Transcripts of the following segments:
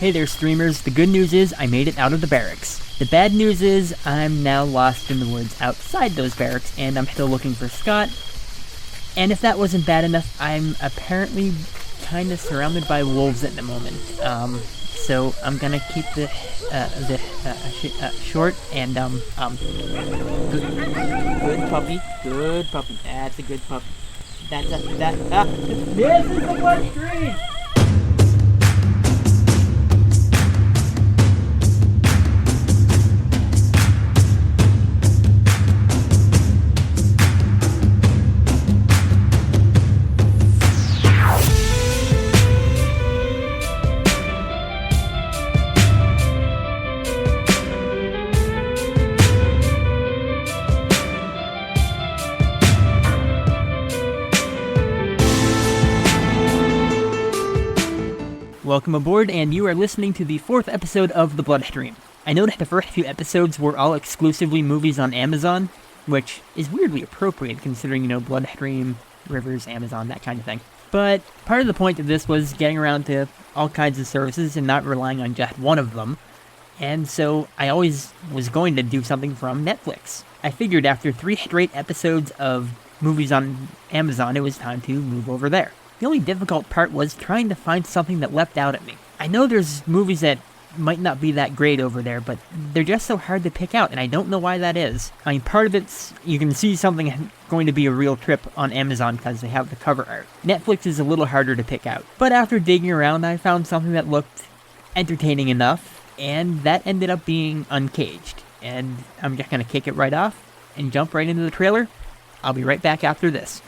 Hey there, streamers. The good news is I made it out of the barracks. The bad news is I'm now lost in the woods outside those barracks, and I'm still looking for Scott. And if that wasn't bad enough, I'm apparently kind of surrounded by wolves at the moment. So I'm gonna keep the short and good puppy. That's a good puppy. This is the bloodstream. Welcome aboard, and you are listening to the 4th episode of The Bloodstream. I know that the first few episodes were all exclusively movies on Amazon, which is weirdly appropriate considering, Bloodstream, Rivers, Amazon, that kind of thing. But part of the point of this was getting around to all kinds of services and not relying on just one of them, and so I always was going to do something from Netflix. I figured after 3 straight episodes of movies on Amazon, it was time to move over there. The only difficult part was trying to find something that leapt out at me. I know there's movies that might not be that great over there, but they're just so hard to pick out, and I don't know why that is. I mean, part of it's, you can see something going to be a real trip on Amazon because they have the cover art. Netflix is a little harder to pick out. But after digging around, I found something that looked entertaining enough, and that ended up being Uncaged. And I'm just gonna kick it right off and jump right into the trailer. I'll be right back after this.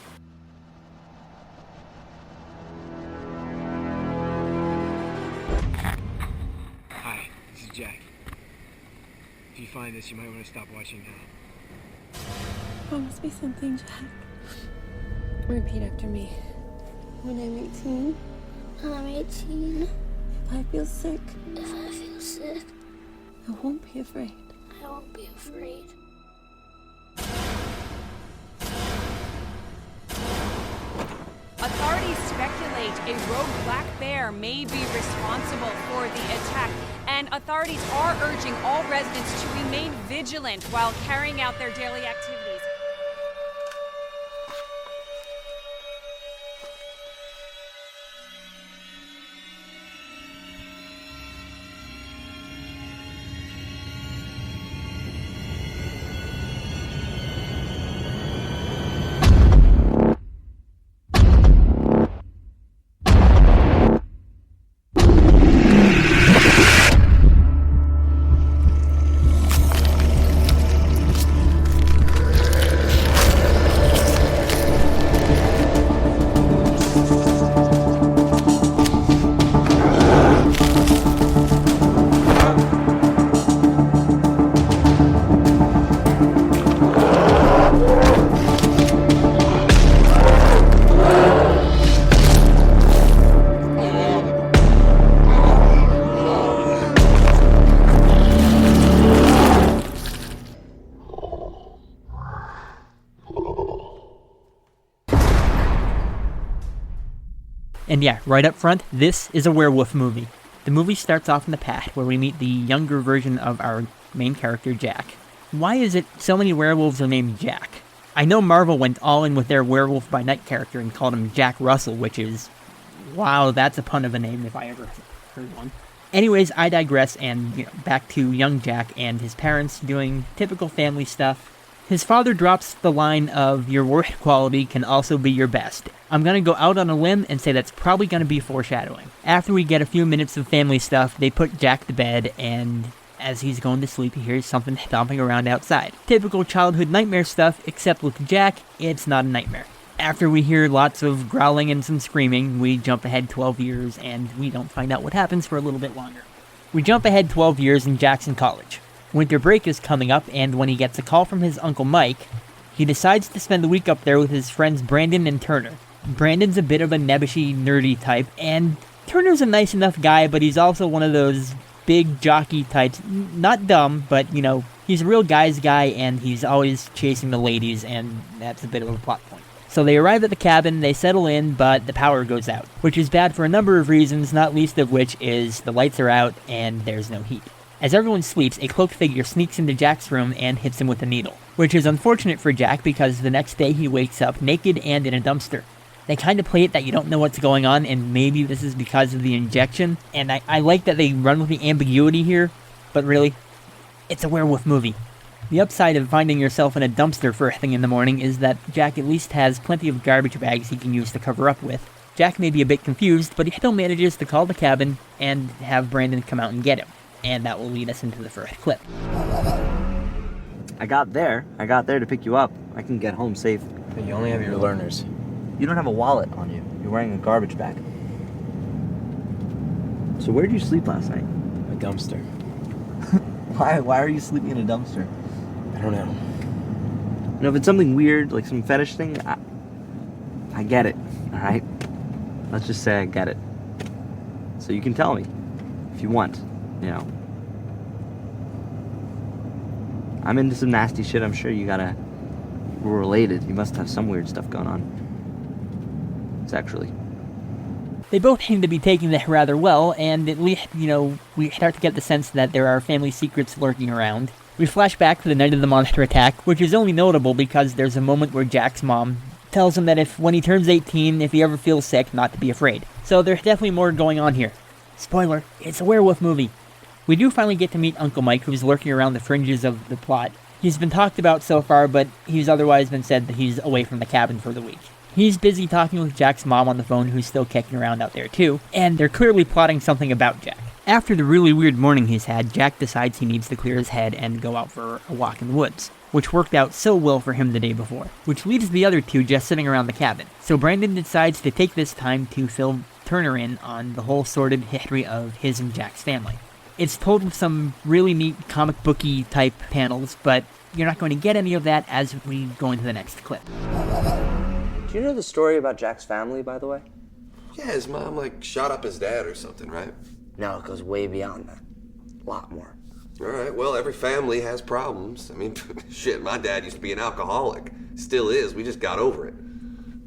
Jack. If you find this, you might want to stop watching now. Promise me something, Jack. Repeat after me. When I'm 18. I'm 18. If I feel sick. If I feel sick. I won't be afraid. I won't be afraid. Authorities speculate a rogue black bear may be responsible for the attack, and authorities are urging all residents to remain vigilant while carrying out their daily activities. And yeah, right up front, this is a werewolf movie. The movie starts off in the past, where we meet the younger version of our main character, Jack. Why is it so many werewolves are named Jack? I know Marvel went all in with their Werewolf by Night character and called him Jack Russell, which is... wow, that's a pun of a name if I ever heard one. Anyways, I digress, and back to young Jack and his parents doing typical family stuff. His father drops the line of, "Your worst quality can also be your best." I'm gonna go out on a limb and say that's probably gonna be foreshadowing. After we get a few minutes of family stuff, they put Jack to bed, and as he's going to sleep, he hears something stomping around outside. Typical childhood nightmare stuff, except with Jack, it's not a nightmare. After we hear lots of growling and some screaming, we jump ahead 12 years, and we don't find out what happens for a little bit longer. We jump ahead 12 years in Jackson College. Winter break is coming up, and when he gets a call from his Uncle Mike, he decides to spend the week up there with his friends Brandon and Turner. Brandon's a bit of a nebbishy, nerdy type, and Turner's a nice enough guy, but he's also one of those big jockey types. Not dumb, but, he's a real guy's guy, and he's always chasing the ladies, and that's a bit of a plot point. So they arrive at the cabin, they settle in, but the power goes out, which is bad for a number of reasons, not least of which is the lights are out and there's no heat. As everyone sleeps, a cloaked figure sneaks into Jack's room and hits him with a needle, which is unfortunate for Jack because the next day he wakes up naked and in a dumpster. They kind of play it that you don't know what's going on, and maybe this is because of the injection, and I like that they run with the ambiguity here, but really, it's a werewolf movie. The upside of finding yourself in a dumpster first thing in the morning is that Jack at least has plenty of garbage bags he can use to cover up with. Jack may be a bit confused, but he still manages to call the cabin and have Brandon come out and get him. And that will lead us into the first clip. I got there to pick you up. I can get home safe. But you only have your learners. You don't have a wallet on you. You're wearing a garbage bag. So where did you sleep last night? A dumpster. Why are you sleeping in a dumpster? I don't know. You know, if it's something weird, like some fetish thing, I get it, alright? Let's just say I get it. So you can tell me, if you want, you know. I'm into some nasty shit, I'm sure we're related. You must have some weird stuff going on. Sexually. They both seem to be taking this rather well, and at least, we start to get the sense that there are family secrets lurking around. We flash back to the night of the monster attack, which is only notable because there's a moment where Jack's mom tells him that when he turns 18, if he ever feels sick, not to be afraid. So there's definitely more going on here. Spoiler, it's a werewolf movie. We do finally get to meet Uncle Mike, who's lurking around the fringes of the plot. He's been talked about so far, but he's otherwise been said that he's away from the cabin for the week. He's busy talking with Jack's mom on the phone, who's still kicking around out there too, and they're clearly plotting something about Jack. After the really weird morning he's had, Jack decides he needs to clear his head and go out for a walk in the woods, which worked out so well for him the day before, which leaves the other two just sitting around the cabin. So Brandon decides to take this time to fill Turner in on the whole sordid history of his and Jack's family. It's told with some really neat comic booky type panels, but you're not going to get any of that as we go into the next clip. Do you know the story about Jack's family, by the way? Yeah, his mom, shot up his dad or something, right? No, it goes way beyond that. A lot more. All right, well, every family has problems. I mean, shit, my dad used to be an alcoholic. Still is, we just got over it.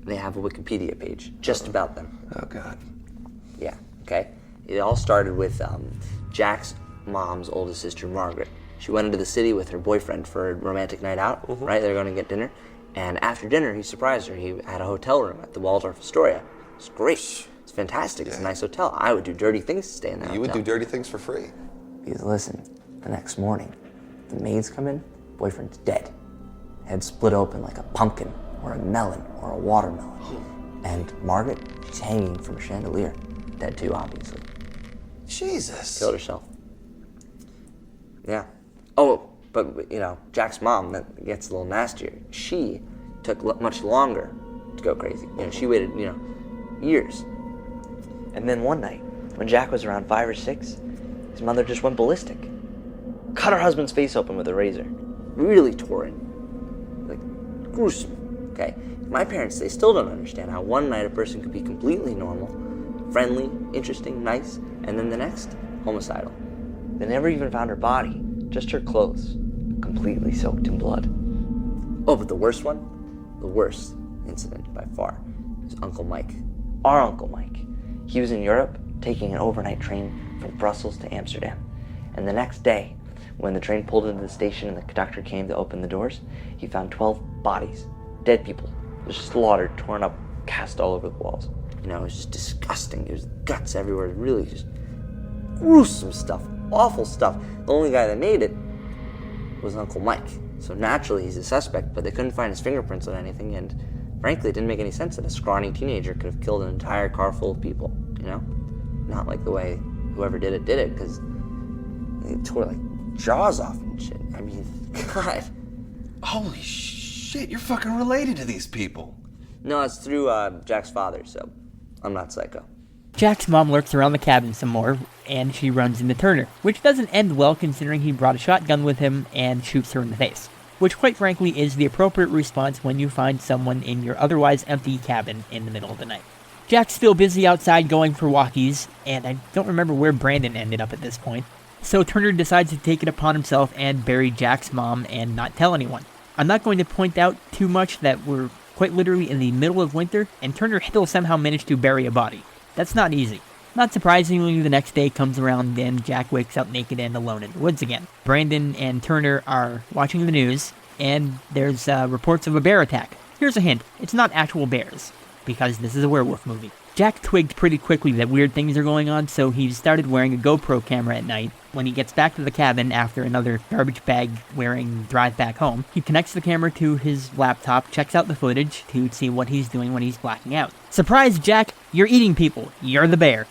They have a Wikipedia page just about them. Oh, God. Yeah, okay. It all started with Jack's mom's oldest sister, Margaret. She went into the city with her boyfriend for a romantic night out, right? They're going to get dinner. And after dinner, he surprised her. He had a hotel room at the Waldorf Astoria. It's great. It's fantastic. It's a nice hotel. I would do dirty things to stay in that You would hotel. do dirty things for free. Because listen, the next morning, the maids come in, boyfriend's dead. Head split open like a pumpkin or a melon or a watermelon. And Margaret, she's hanging from a chandelier. Dead too, obviously. Jesus. Killed herself. Yeah. Oh, but, Jack's mom, that gets a little nastier. She took much longer to go crazy. She waited, years. And then one night, when Jack was around 5 or 6, his mother just went ballistic. Cut her husband's face open with a razor. Really tore it. Gruesome. Okay? My parents, they still don't understand how one night a person could be completely normal, friendly, interesting, nice, and then the next, homicidal. They never even found her body, just her clothes, completely soaked in blood. Oh, but the worst incident by far, is Uncle Mike. Our Uncle Mike. He was in Europe, taking an overnight train from Brussels to Amsterdam. And the next day, when the train pulled into the station and the conductor came to open the doors, he found 12 bodies, dead people, just slaughtered, torn up, cast all over the walls. It was just disgusting. There's guts everywhere. Really just gruesome stuff, awful stuff. The only guy that made it was Uncle Mike. So naturally he's a suspect, but they couldn't find his fingerprints on anything, and frankly it didn't make any sense that a scrawny teenager could have killed an entire car full of people, Not like the way whoever did it, because they tore jaws off and shit. I mean, God. Holy shit, you're fucking related to these people. No, it's through Jack's father, so I'm not psycho. Jack's mom lurks around the cabin some more, and she runs into Turner, which doesn't end well considering he brought a shotgun with him and shoots her in the face, which quite frankly is the appropriate response when you find someone in your otherwise empty cabin in the middle of the night. Jack's still busy outside going for walkies, and I don't remember where Brandon ended up at this point, so Turner decides to take it upon himself and bury Jack's mom and not tell anyone. I'm not going to point out too much that we're quite literally in the middle of winter, and Turner still somehow managed to bury a body. That's not easy. Not surprisingly, the next day comes around and Jack wakes up naked and alone in the woods again. Brandon and Turner are watching the news, and there's reports of a bear attack. Here's a hint, it's not actual bears, because this is a werewolf movie. Jack twigged pretty quickly that weird things are going on, so he started wearing a GoPro camera at night. When he gets back to the cabin after another garbage bag wearing drive back home, he connects the camera to his laptop, checks out the footage to see what he's doing when he's blacking out. Surprise, Jack! You're eating people. You're the bear.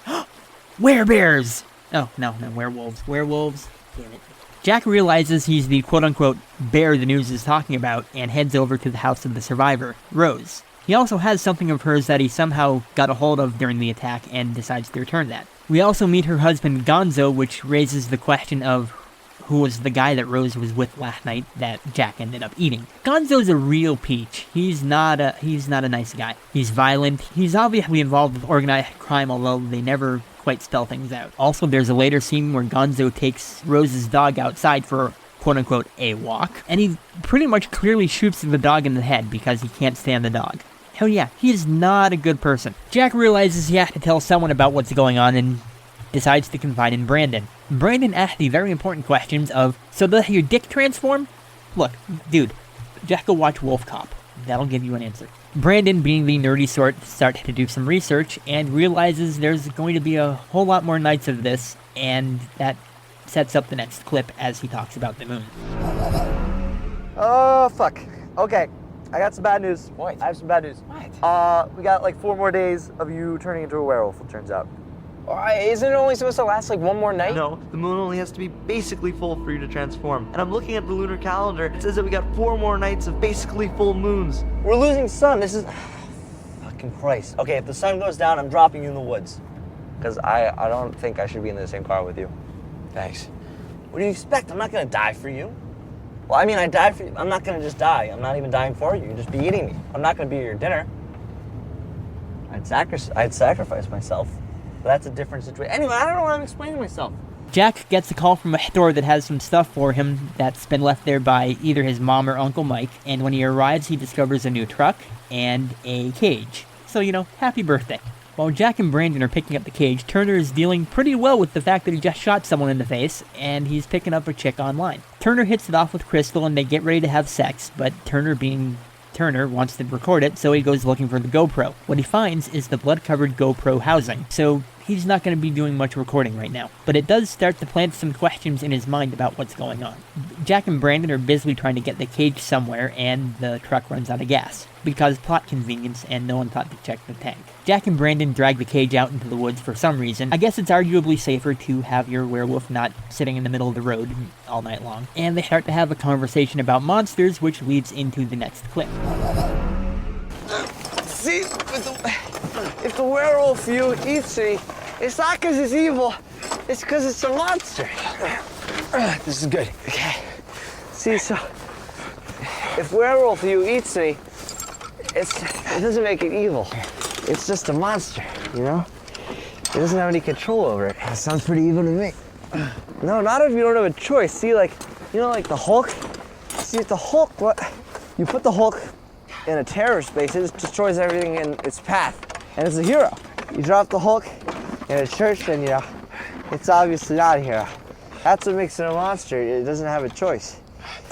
Werebears! Oh, no, werewolves. Werewolves. Damn it. Jack realizes he's the quote-unquote bear the news is talking about and heads over to the house of the survivor, Rose. He also has something of hers that he somehow got a hold of during the attack and decides to return that. We also meet her husband Gonzo, which raises the question of who was the guy that Rose was with last night that Jack ended up eating. Gonzo's a real peach. He's not a nice guy. He's violent. He's obviously involved with organized crime, although they never quite spell things out. Also, there's a later scene where Gonzo takes Rose's dog outside for quote-unquote a walk, and he pretty much clearly shoots the dog in the head because he can't stand the dog. Hell yeah, he is not a good person. Jack realizes he has to tell someone about what's going on and decides to confide in Brandon. Brandon asks the very important questions of, so does your dick transform? Look, dude, just go watch Wolf Cop. That'll give you an answer. Brandon, being the nerdy sort, starts to do some research and realizes there's going to be a whole lot more nights of this, and that sets up the next clip as he talks about the moon. Oh, fuck. Okay. I got some bad news. What? I have some bad news. What? We got like 4 more days of you turning into a werewolf, it turns out. Isn't it only supposed to last like one more night? No, the moon only has to be basically full for you to transform. And I'm looking at the lunar calendar. It says that we got 4 more nights of basically full moons. We're losing sun. This is... Fucking Christ. Okay, if the sun goes down, I'm dropping you in the woods. Because I don't think I should be in the same car with you. Thanks. What do you expect? I'm not going to die for you. Well, I mean, I died for you. I'm not going to just die. I'm not even dying for you. You'll just be eating me. I'm not going to be your dinner. I'd sacrifice myself. But that's a different situation. Anyway, I don't know what I'm explaining myself. Jack gets a call from a store that has some stuff for him that's been left there by either his mom or Uncle Mike, and when he arrives, he discovers a new truck and a cage. So, happy birthday. While Jack and Brandon are picking up the cage, Turner is dealing pretty well with the fact that he just shot someone in the face, and he's picking up a chick online. Turner hits it off with Crystal, and they get ready to have sex, but Turner, being Turner, wants to record it, so he goes looking for the GoPro. What he finds is the blood-covered GoPro housing, so he's not going to be doing much recording right now. But it does start to plant some questions in his mind about what's going on. Jack and Brandon are busily trying to get the cage somewhere, and the truck runs out of gas, because plot convenience, and no one thought to check the tank. Jack and Brandon drag the cage out into the woods for some reason. I guess it's arguably safer to have your werewolf not sitting in the middle of the road all night long. And they start to have a conversation about monsters, which leads into the next clip. See, if the werewolf you eats me, it's not because it's evil. It's because it's a monster. This is good. Okay. See, so if werewolf you eats me, it doesn't make it evil. It's just a monster, It doesn't have any control over it. That sounds pretty evil to me. No, not if you don't have a choice. See, like the Hulk? See, if the Hulk, you put the Hulk in a terror space, it destroys everything in its path. And it's a hero. You drop the Hulk in a church, and, it's obviously not a hero. That's what makes it a monster. It doesn't have a choice.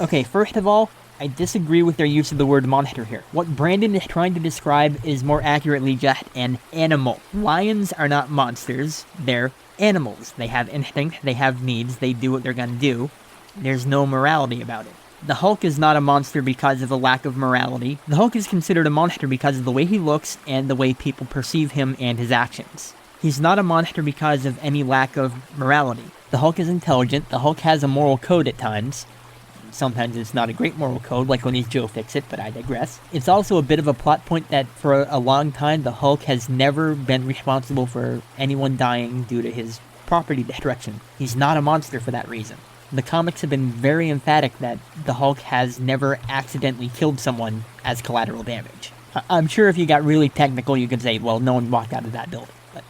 Okay, first of all, I disagree with their use of the word monster here. What Brandon is trying to describe is more accurately just an animal. Lions are not monsters, they're animals. They have instinct, they have needs, they do what they're gonna do. There's no morality about it. The Hulk is not a monster because of a lack of morality. The Hulk is considered a monster because of the way he looks and the way people perceive him and his actions. He's not a monster because of any lack of morality. The Hulk is intelligent, the Hulk has a moral code at times. Sometimes it's not a great moral code, like when he's Joe Fixit, but I digress. It's also a bit of a plot point that for a long time, the Hulk has never been responsible for anyone dying due to his property destruction. He's not a monster for that reason. The comics have been very emphatic that the Hulk has never accidentally killed someone as collateral damage. I'm sure if you got really technical, you could say, well, no one walked out of that building. But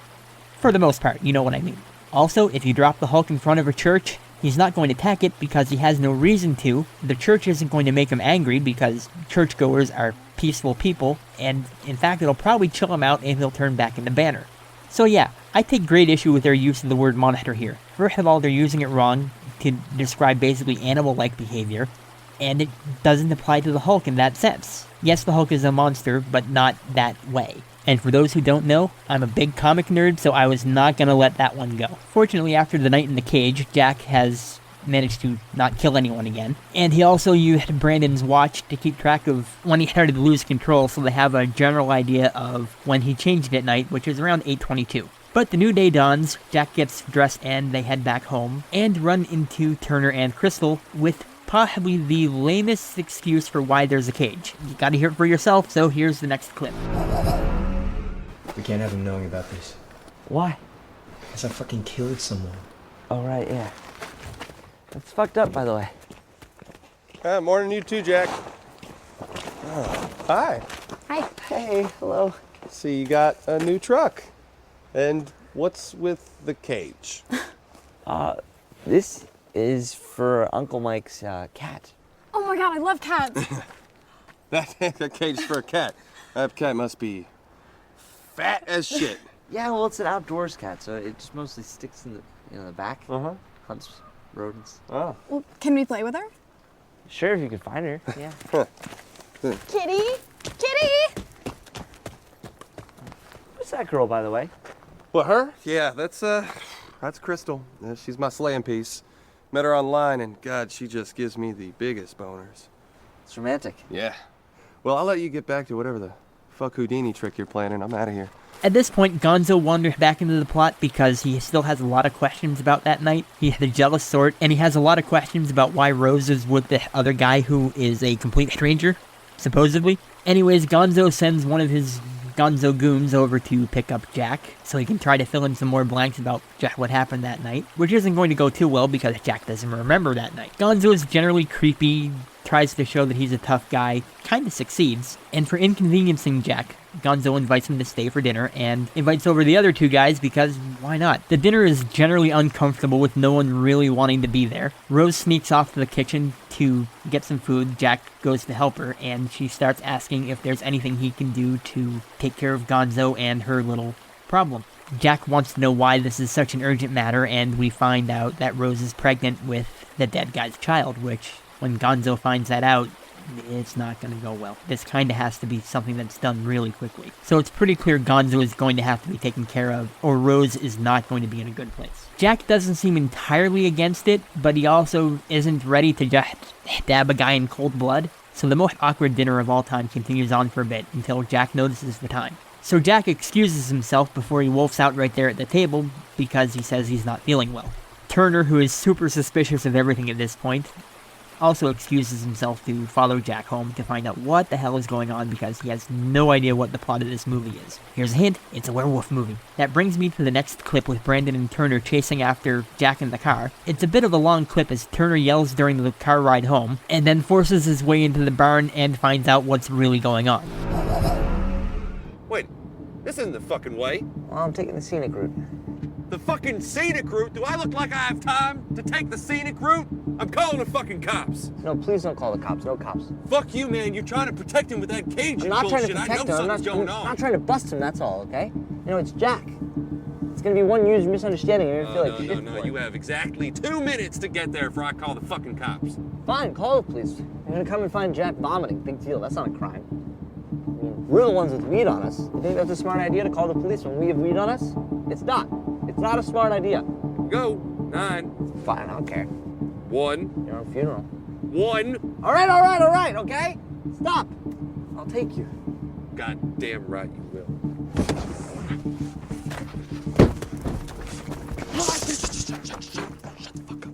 for the most part, you know what I mean. Also, if you drop the Hulk in front of a church, He's not going to attack it because he has no reason to. The church isn't going to make him angry because churchgoers are peaceful people, and in fact it'll probably chill him out and he'll turn back into Banner. So yeah, I take great issue with their use of the word monster here. First of all, they're using it wrong to describe basically animal-like behavior, and it doesn't apply to the Hulk in that sense. Yes, the Hulk is a monster, but not that way. And for those who don't know, I'm a big comic nerd, so I was not going to let that one go. Fortunately, after the night in the cage, Jack has managed to not kill anyone again. And he also used Brandon's watch to keep track of when he started to lose control, so they have a general idea of when he changed at night, which is around 8:22. But the new day dawns, Jack gets dressed and they head back home, and run into Turner and Crystal with possibly the lamest excuse for why there's a cage. You gotta hear it for yourself, so here's the next clip. We can't have him knowing about this. Why? Because I fucking killed someone. Oh, right, yeah. That's fucked up, by the way. Morning, you too, Jack. Hi. Hi. Hey, hello. See, you got a new truck. And what's with the cage? This is for Uncle Mike's cat. Oh my god, I love cats. That cage is for a cat. That cat must be fat as shit. Yeah, well, it's an outdoors cat, so it just mostly sticks in the back. Uh-huh. Hunts rodents. Oh. Well, can we play with her? Sure, if you can find her. Yeah. Kitty! Kitty! Who's that girl, by the way? What, her? Yeah, that's Crystal. She's my slaying piece. Met her online, and God, she just gives me the biggest boners. It's romantic. Yeah. Well, I'll let you get back to whatever the fuck Houdini trick you're planning. I'm out of here. At this point, Gonzo wanders back into the plot because he still has a lot of questions about that night. He's the jealous sort, and he has a lot of questions about why Rose is with the other guy who is a complete stranger, supposedly. Anyways, Gonzo sends one of his Gonzo goons over to pick up Jack, so he can try to fill in some more blanks about just what happened that night, which isn't going to go too well because Jack doesn't remember that night. Gonzo is generally creepy, tries to show that he's a tough guy, kinda succeeds, and for inconveniencing Jack, Gonzo invites him to stay for dinner and invites over the other two guys because why not? The dinner is generally uncomfortable with no one really wanting to be there. Rose sneaks off to the kitchen to get some food. Jack goes to help her and she starts asking if there's anything he can do to take care of Gonzo and her little problem. Jack wants to know why this is such an urgent matter, and we find out that Rose is pregnant with the dead guy's child, which when Gonzo finds that out, it's not going to go well. This kind of has to be something that's done really quickly. So it's pretty clear Gonzo is going to have to be taken care of, or Rose is not going to be in a good place. Jack doesn't seem entirely against it, but he also isn't ready to just stab a guy in cold blood. So the most awkward dinner of all time continues on for a bit until Jack notices the time. So Jack excuses himself before he wolfs out right there at the table because he says he's not feeling well. Turner, who is super suspicious of everything at this point, also excuses himself to follow Jack home to find out what the hell is going on because he has no idea what the plot of this movie is. Here's a hint, it's a werewolf movie. That brings me to the next clip with Brandon and Turner chasing after Jack in the car. It's a bit of a long clip as Turner yells during the car ride home, and then forces his way into the barn and finds out what's really going on. Wait, this isn't the fucking way. Well, I'm taking the scenic route. The fucking scenic route? Do I look like I have time to take the scenic route? I'm calling the fucking cops. No, please don't call the cops. No cops. Fuck you, man. You're trying to protect him with that cage I'm and not bullshit. trying to I protect know him. I'm something's going on. not trying to bust him, that's all, okay? You know, it's Jack. It's gonna be one huge misunderstanding. You're gonna feel like shit for it. You have exactly 2 minutes to get there before I call the fucking cops. Fine, call the police. You're gonna come and find Jack vomiting. Big deal. That's not a crime. I mean, we're the ones with weed on us. You think that's a smart idea to call the police when we have weed on us? It's not. It's not a smart idea. Go. 9. Fine, I don't care. 1. Your own funeral. 1. All right, okay? Stop. I'll take you. Goddamn right you will. Shut the fuck up.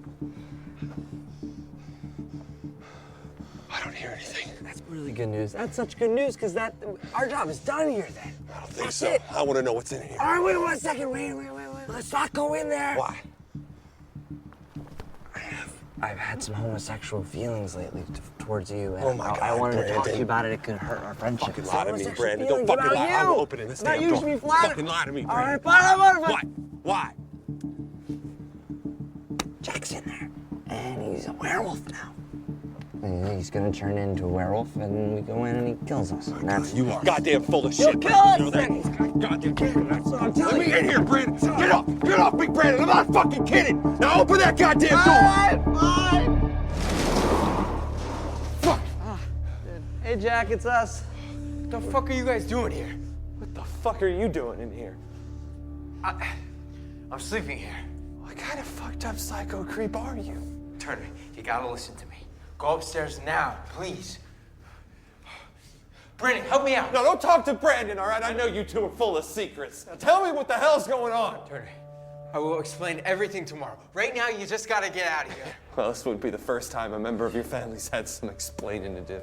I don't hear anything. That's really good news. That's such good news because our job is done here then. I don't think so. I want to know what's in here. All right, wait 1 second. Wait. Let's not go in there. Why? I've had some homosexual feelings lately towards you, and Oh my God, I wanted to talk to Brandon. you about it. It could hurt our friendship. Fucking lie to me, Homosexual Brandon. feelings Don't fucking about lie. I'm you. opening this Not damn you door. should be flattered. Fucking lie to me, All right, Brandon. fine. Why? Jack's in there. and he's a werewolf now. And he's gonna turn into a werewolf, and we go in and he kills us. And that's You are goddamn full of shit. kill us! You know that? Goddamn kidding. That's what I'm telling you. Let me in here, Brandon. Get off, Big Brandon. I'm not fucking kidding. Now open that goddamn door. Fine. Fuck. Hey, Jack, it's us. What the fuck are you guys doing here? What the fuck are you doing in here? I'm sleeping here. What kind of fucked up psycho creep are you? Turner, you gotta listen to me. Go upstairs now, please. Brandon, help me out. No, don't talk to Brandon, all right? I know you two are full of secrets. Now tell me what the hell's going on. Turner, I will explain everything tomorrow. Right now, you just gotta get out of here. Well, this would be the first time a member of your family's had some explaining to do.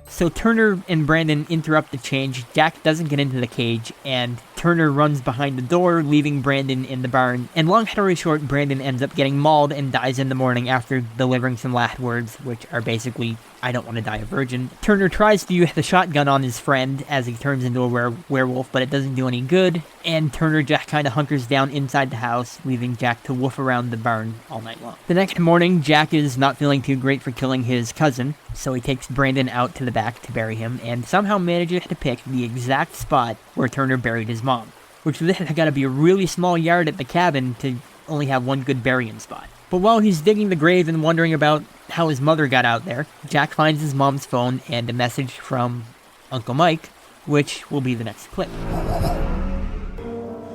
So Turner and Brandon interrupt the change. Jack doesn't get into the cage, and Turner runs behind the door, leaving Brandon in the barn. And long story short, Brandon ends up getting mauled and dies in the morning after delivering some last words, which are basically, "I don't want to die a virgin." Turner tries to use the shotgun on his friend as he turns into a werewolf, but it doesn't do any good. And Turner just kind of hunkers down inside the house, leaving Jack to woof around the barn all night long. The next morning, Jack is not feeling too great for killing his cousin, so he takes Brandon out to the back to bury him, and somehow manages to pick the exact spot where Turner buried his mom, which this has got to be a really small yard at the cabin to only have one good burying spot. But while he's digging the grave and wondering about how his mother got out there, Jack finds his mom's phone and a message from Uncle Mike, which will be the next clip.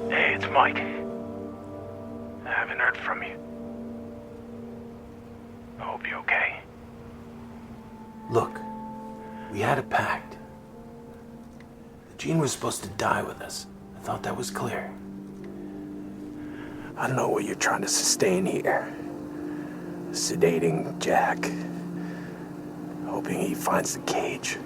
Hey, it's Mike. I haven't heard from you. I hope you're okay. Look, we had a pact. Jean was supposed to die with us. I thought that was clear. I know what you're trying to sustain here. Sedating Jack. Hoping he finds the cage.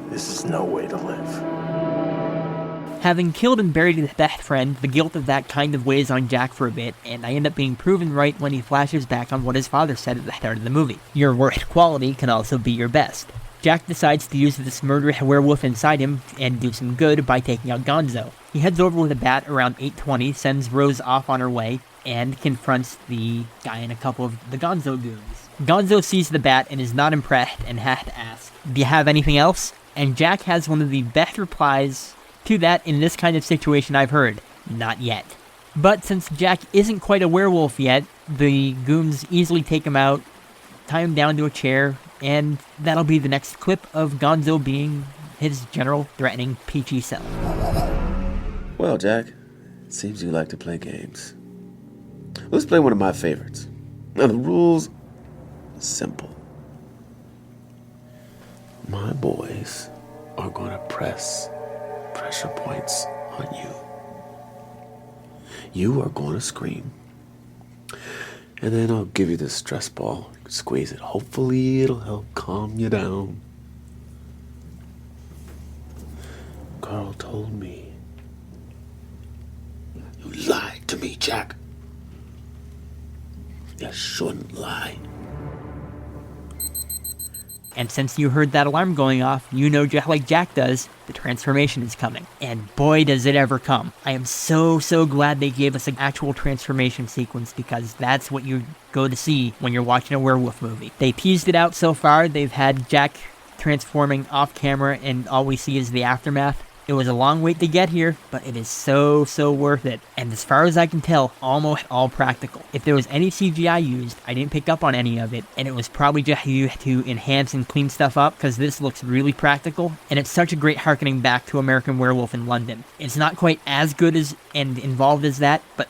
This is no way to live. Having killed and buried his best friend, the guilt of that kind of weighs on Jack for a bit, and I end up being proven right when he flashes back on what his father said at the start of the movie. Your worst quality can also be your best. Jack decides to use this murderous werewolf inside him and do some good by taking out Gonzo. He heads over with a bat around 8:20, sends Rose off on her way, and confronts the guy and a couple of the Gonzo goons. Gonzo sees the bat and is not impressed and has to ask, "Do you have anything else?" And Jack has one of the best replies to that in this kind of situation I've heard. Not yet. But since Jack isn't quite a werewolf yet, the goons easily take him out, tie him down to a chair, and that'll be the next clip of Gonzo being his general threatening peachy self. Well, Jack, it seems you like to play games. Let's play one of my favorites. Now, the rules are simple. My boys are going to press pressure points on you. You are going to scream. And then I'll give you this stress ball. Squeeze it. Hopefully it'll help calm you down. Carl told me. You lied to me, Jack. You shouldn't lie. And since you heard that alarm going off, you know just like Jack does, the transformation is coming. And boy does it ever come. I am so glad they gave us an actual transformation sequence, because that's what you go to see when you're watching a werewolf movie. They teased it out so far. They've had Jack transforming off camera and all we see is the aftermath. It was a long wait to get here, but it is so worth it. And as far as I can tell, almost all practical. If there was any CGI used, I didn't pick up on any of it, and it was probably just used to enhance and clean stuff up, because this looks really practical, and it's such a great harkening back to American Werewolf in London. It's not quite as good as and involved as that, but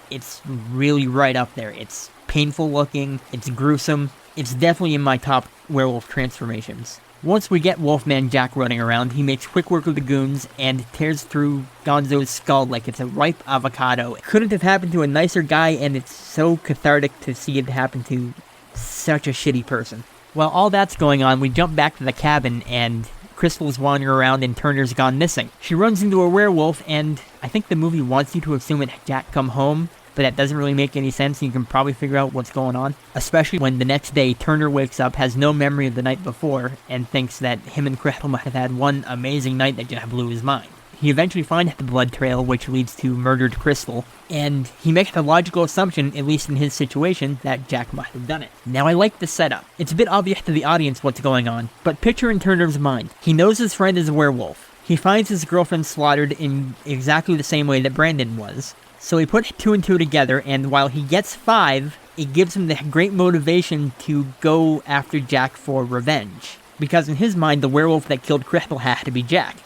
it's really right up there. It's painful looking, it's gruesome, it's definitely in my top werewolf transformations. Once we get Wolfman Jack running around, he makes quick work of the goons and tears through Gonzo's skull like it's a ripe avocado. It couldn't have happened to a nicer guy, and it's so cathartic to see it happen to such a shitty person. While all that's going on, we jump back to the cabin, and Crystal's wandering around and Turner's gone missing. She runs into a werewolf, and I think the movie wants you to assume it's Jack come home, but that doesn't really make any sense, and you can probably figure out what's going on. Especially when the next day, Turner wakes up, has no memory of the night before, and thinks that him and Crystal might have had one amazing night that just blew his mind. He eventually finds the blood trail, which leads to murdered Crystal, and he makes the logical assumption, at least in his situation, that Jack must have done it. Now I like the setup. It's a bit obvious to the audience what's going on, but picture in Turner's mind. He knows his friend is a werewolf. He finds his girlfriend slaughtered in exactly the same way that Brandon was. So he puts 2 and 2 together, and while he gets 5, it gives him the great motivation to go after Jack for revenge. Because in his mind, the werewolf that killed Crystal has to be Jack.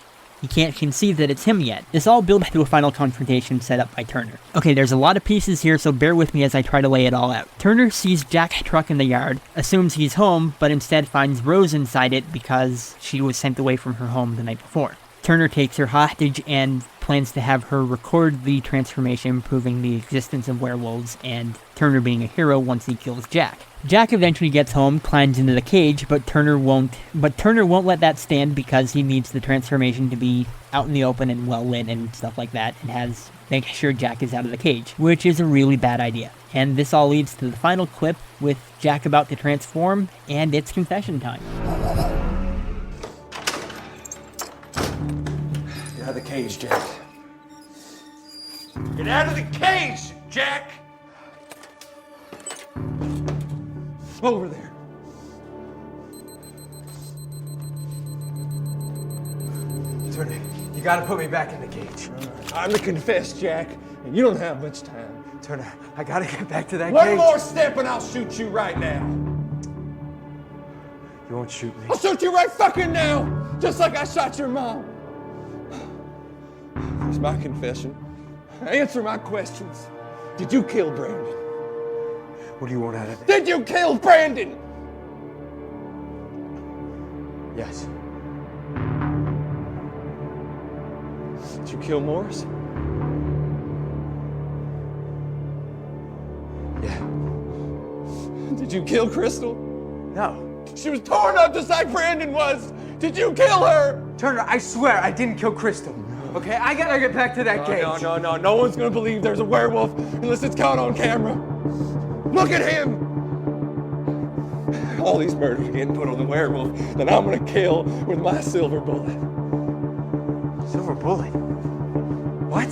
He can't conceive that it's him yet. This all builds to a final confrontation set up by Turner. Okay, there's a lot of pieces here, so bear with me as I try to lay it all out. Turner sees Jack's truck in the yard, assumes he's home, but instead finds Rose inside it because she was sent away from her home the night before. Turner takes her hostage and plans to have her record the transformation, proving the existence of werewolves, and Turner being a hero once he kills Jack. Jack eventually gets home, climbs into the cage, but Turner won't let that stand because he needs the transformation to be out in the open and well lit and stuff like that, and makes sure Jack is out of the cage, which is a really bad idea. And this all leads to the final clip with Jack about to transform, and it's confession time. Get out of the cage, Jack. Get out of the cage, Jack! Over there. Turner, you gotta put me back in the cage. Time to confess, Jack, and you don't have much time. Turner, I gotta get back to that One cage. more step and I'll shoot you right now. You won't shoot me. I'll shoot you right fucking now, just like I shot your mom. Here's my confession. Answer my questions. Did you kill Brandon? What do you want out of it? Did you kill Brandon? Yes. Did you kill Morris? Yeah. Did you kill Crystal? No. She was torn up just like Brandon was. Did you kill her? Turner, I swear I didn't kill Crystal. Okay, I gotta get back to that cage. No. No one's gonna believe there's a werewolf unless it's caught on camera. Look at him! All these murders are getting put on the werewolf that I'm gonna kill with my silver bullet. Silver bullet? What?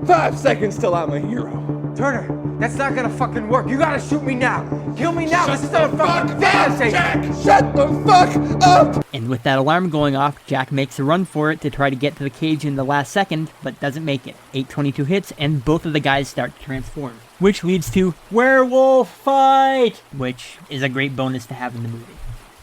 5 seconds till I'm a hero. Turner, that's not gonna fucking work. You gotta shoot me now. Kill me now. This is not a fucking fantasy. Jack, shut the fuck up! And with that alarm going off, Jack makes a run for it to try to get to the cage in the last second, but doesn't make it. 822 hits, and both of the guys start to transform. Which leads to werewolf fight, which is a great bonus to have in the movie.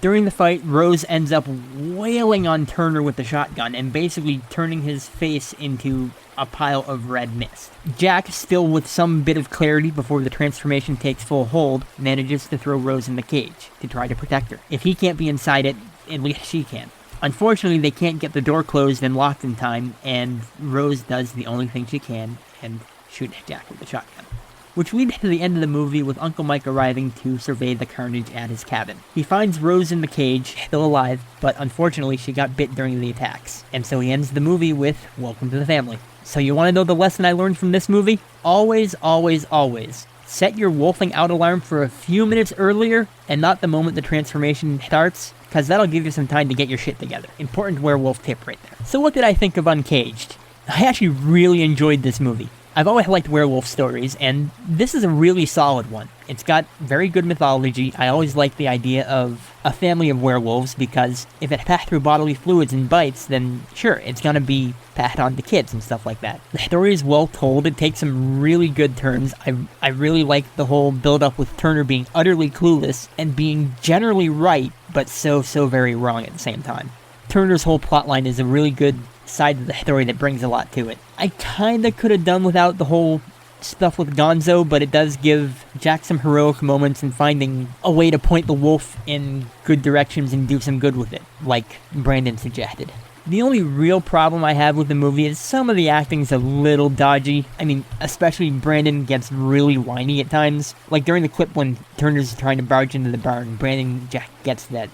During the fight, Rose ends up wailing on Turner with the shotgun and basically turning his face into a pile of red mist. Jack, still with some bit of clarity before the transformation takes full hold, manages to throw Rose in the cage to try to protect her. If he can't be inside it, at least she can. Unfortunately, they can't get the door closed and locked in time, and Rose does the only thing she can and shoots Jack with the shotgun. Which leads to the end of the movie with Uncle Mike arriving to survey the carnage at his cabin. He finds Rose in the cage, still alive, but unfortunately she got bit during the attacks. And so he ends the movie with, "Welcome to the family." So you want to know the lesson I learned from this movie? Always, always, always set your wolfing out alarm for a few minutes earlier and not the moment the transformation starts, because that'll give you some time to get your shit together. Important werewolf tip right there. So what did I think of Uncaged? I actually really enjoyed this movie. I've always liked werewolf stories, and this is a really solid one. It's got very good mythology. I always like the idea of a family of werewolves, because if it passed through bodily fluids and bites, then sure, it's gonna be passed on to kids and stuff like that. The story is well told. It takes some really good turns. I really like the whole build-up with Turner being utterly clueless and being generally right, but so very wrong at the same time. Turner's whole plotline is a really good side of the story that brings a lot to it. I kinda could have done without the whole stuff with Gonzo, but it does give Jack some heroic moments in finding a way to point the wolf in good directions and do some good with it, like Brandon suggested. The only real problem I have with the movie is some of the acting's a little dodgy. I mean, especially Brandon gets really whiny at times. Like during the clip when Turner's trying to barge into the barn, Brandon Jack gets that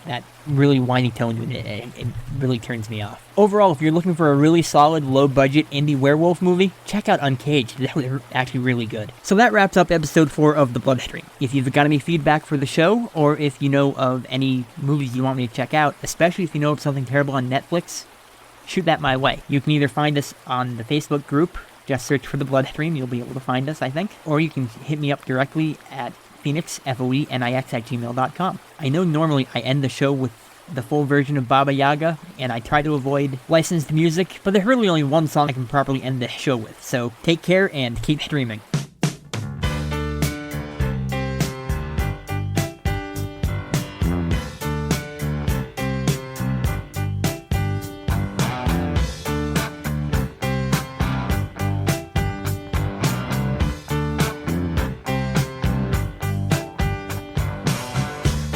really whiny tone to it. It really turns me off. Overall, if you're looking for a really solid, low-budget indie werewolf movie, check out Uncaged. That was actually really good. So that wraps up episode 4 of The Bloodstream. If you've got any feedback for the show, or if you know of any movies you want me to check out, especially if you know of something terrible on Netflix, shoot that my way. You can either find us on the Facebook group, just search for The Bloodstream, you'll be able to find us, I think. Or you can hit me up directly at Phoenix, FOENIX@gmail.com. I know normally I end the show with the full version of Baba Yaga, and I try to avoid licensed music, but there's really only one song I can properly end the show with, so take care and keep streaming.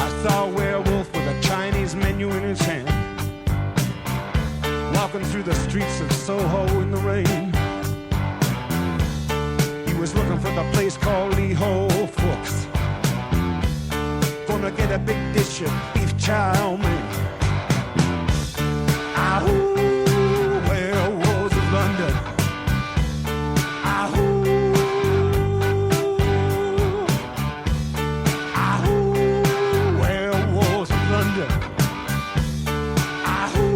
I saw a werewolf with a Chinese menu in his hand, walking through the streets of Soho in the rain. He was looking for the place called Lee Ho Fooks. Gonna get a big dish of beef chow mein. Ahoo, werewolves of London. Ahoo, ahoo, werewolves of London. Ahoo.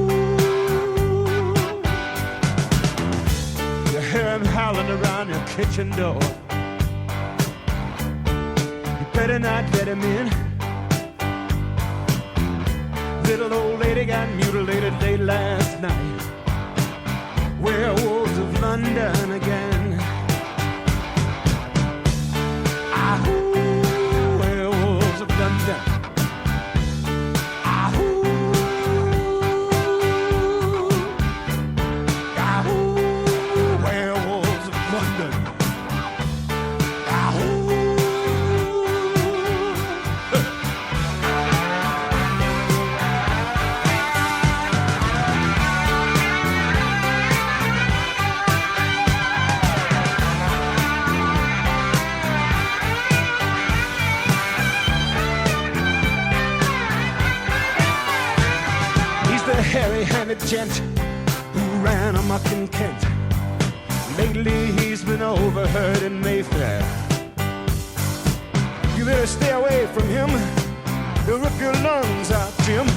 You hear him howling around your kitchen door. You better not let him in. Little old lady got mutilated late last night. Werewolves of London again. Ahoo, werewolves of London. Ahoo, ahoo, werewolves of London. Ahoo. Hairy-handed gent who ran amok in Kent. Lately he's been overheard in Mayfair. You better stay away from him. He'll rip your lungs out, Jim.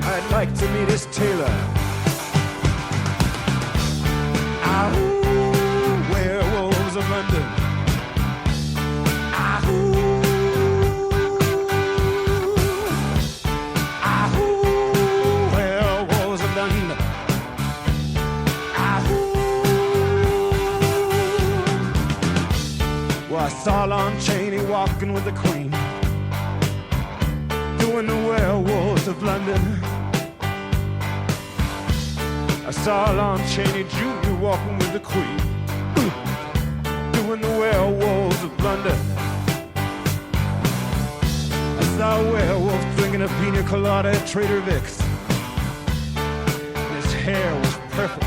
I'd like to meet his tailor. Ahoo, werewolves of London. Ahoo. I saw Lon Chaney walking with the Queen, doing the werewolves of London. I saw Lon Chaney Jr. walking with the Queen, doing the werewolves of London. I saw a werewolf drinking a pina colada at Trader Vic's, and his hair was perfect.